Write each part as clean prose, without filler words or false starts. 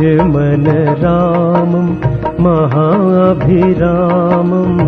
मन रामं महाभिरामम्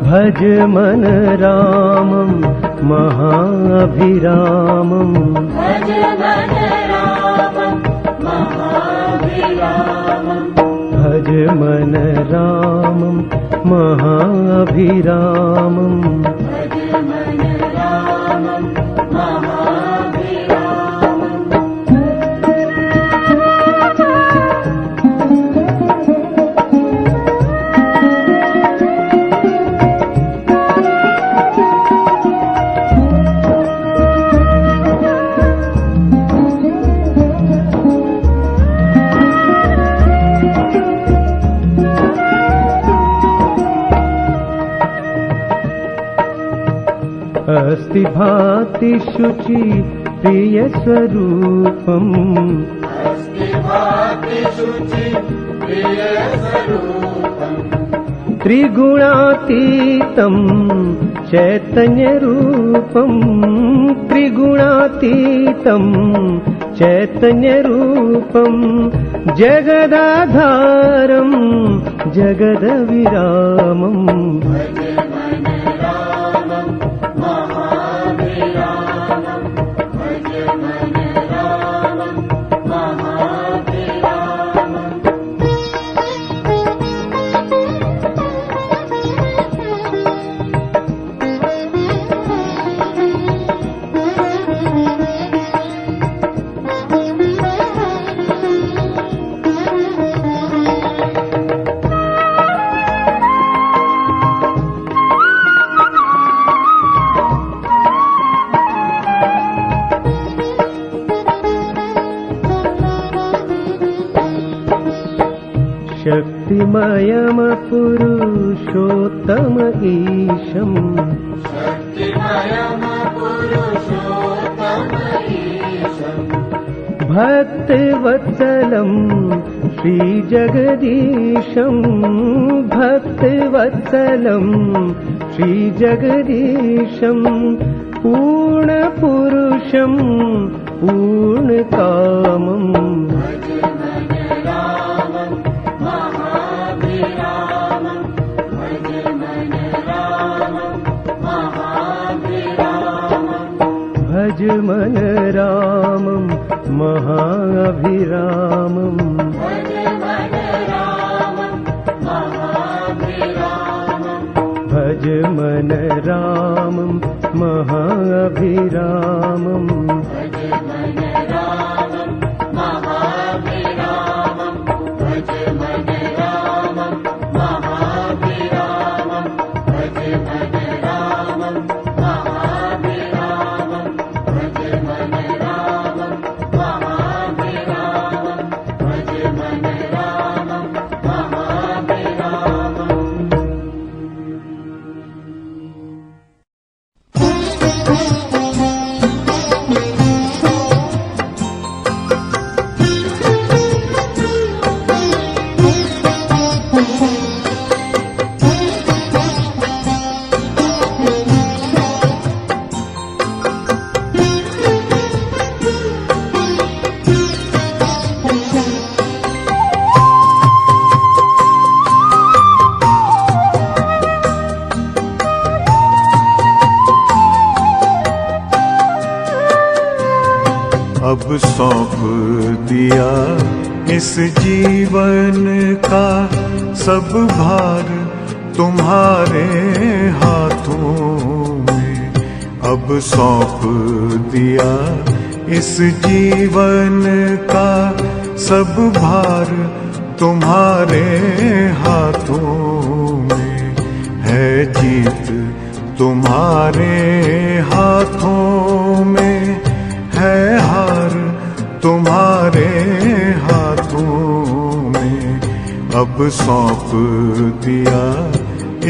भज मन रामं महाभिरामम् भज मन रामं महाभिरामम् अस्ति भाति शुचि प्रिय स्वरूपम् त्रिगुणातीतं चैतन्य रूपम् त्रिगुणातीतं चैतन्य रूपम् जगदाधारं जगदविरामम् शक्तिमयम पुरुषोत्तम ईशम् भक्तवत्सलं श्रीजगदीशम् भक्तवत्सलं श्रीजगदीशम् पूर्णपुरुषं पूर्णकामम् भज मन रामं महाभिरामम् भज मन रामं महाभिरामम् अब सौंप दिया इस जीवन का सब भार तुम्हारे हाथों में। अब सौंप दिया इस जीवन का सब भार तुम्हारे हाथों में। है जीत तुम्हारे हाथों में, है हार तुम्हारे हाथों में। अब सौंप दिया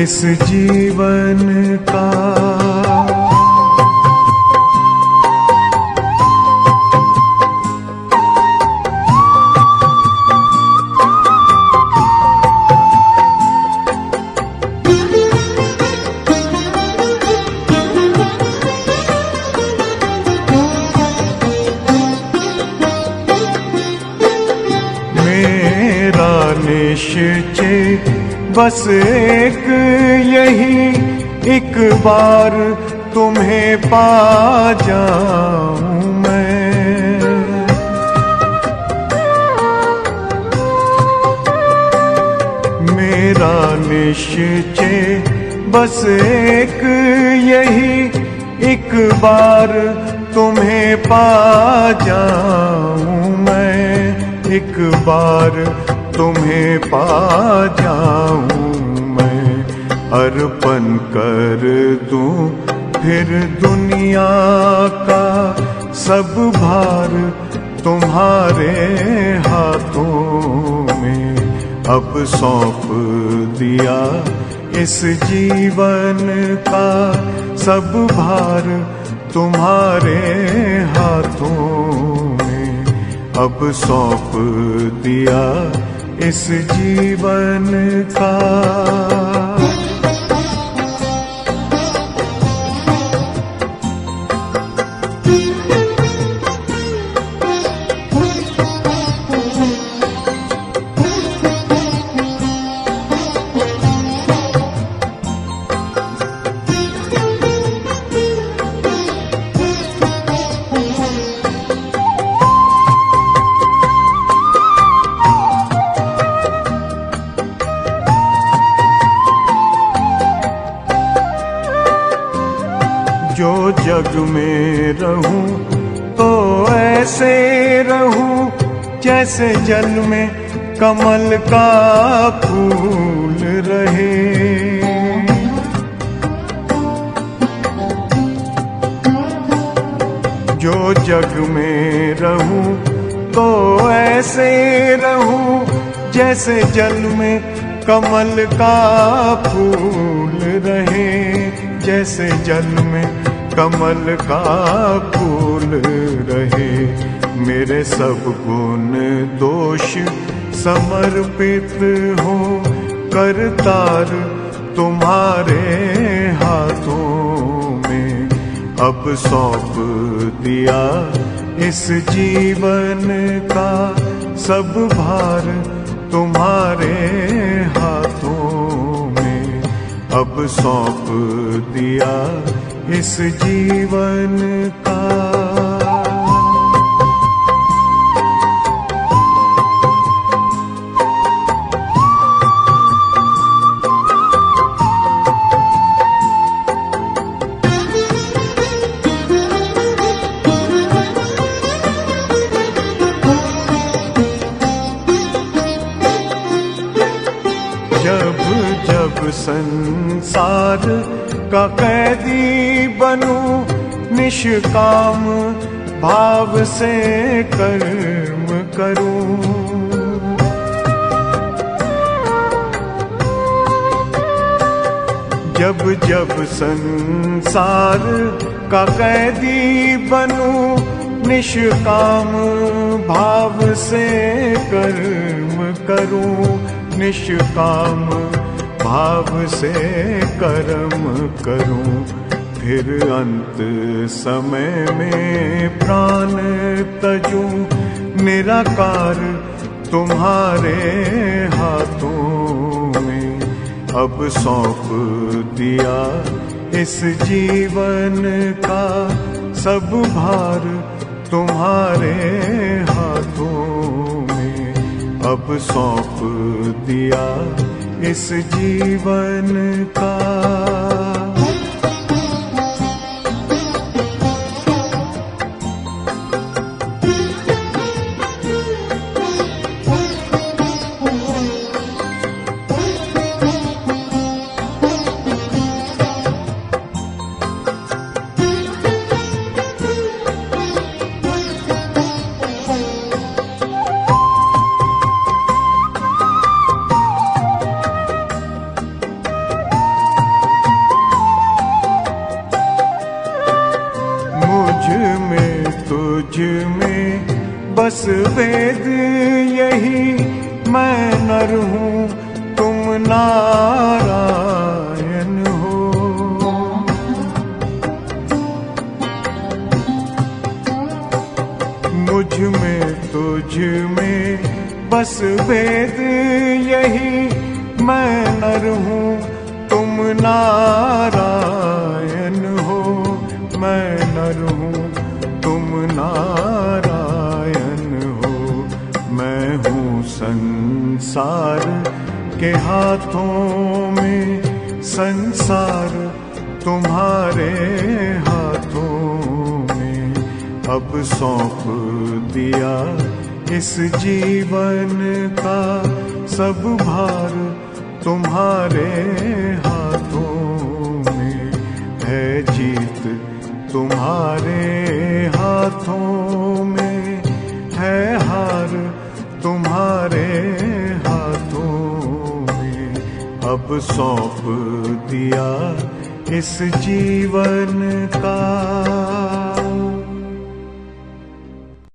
इस जीवन का। बस एक यही एक बार तुम्हें पा जाऊं मैं। मेरा निश्चय बस एक यही एक बार तुम्हें पा जाऊं मैं, एक बार तुम्हें पा जाऊं मैं। अर्पण कर दूं फिर दुनिया का सब भार तुम्हारे हाथों में। अब सौंप दिया इस जीवन का सब भार तुम्हारे हाथों में। अब सौंप दिया इस जीवन का। जो जग में रहूं तो ऐसे रहूं जैसे जल में कमल का फूल रहे। जो जग में रहूं तो ऐसे रहूं जैसे जल में कमल का फूल रहे, जैसे जल में कमल का फूल रहे। मेरे सब गुण दोष समर्पित हो करतार तुम्हारे हाथों में। अब सौंप दिया इस जीवन का सब भार तुम्हारे हाथों में। अब सौंप दिया इस जीवन का। जब जब संसार का कैदी बनूं निष्काम भाव से कर्म करूं। जब जब संसार का कैदी बनूं निष्काम भाव से कर्म करूं, निष्काम भाव से कर्म करूं। फिर अंत समय में प्राण तजूं निराकार तुम्हारे हाथों में। अब सौंप दिया इस जीवन का सब भार तुम्हारे हाथों में। अब सौंप दिया इस जीवन का। तुझ में बस वेद यही, मैं नर हूँ तुम नारायण हो। मुझ में तुझ में बस वेद यही, मैं नर हूँ तुम नारायण हो, मैं नर हूँ तुम नारायण हो। मैं हूँ संसार के हाथों में, संसार तुम्हारे हाथों में। अब सौंप दिया इस जीवन का सब भार तुम्हारे हाथों में। है जीत तुम्हारे हाथों में, है हार तुम्हारे हाथों में। अब सौंप दिया इस जीवन का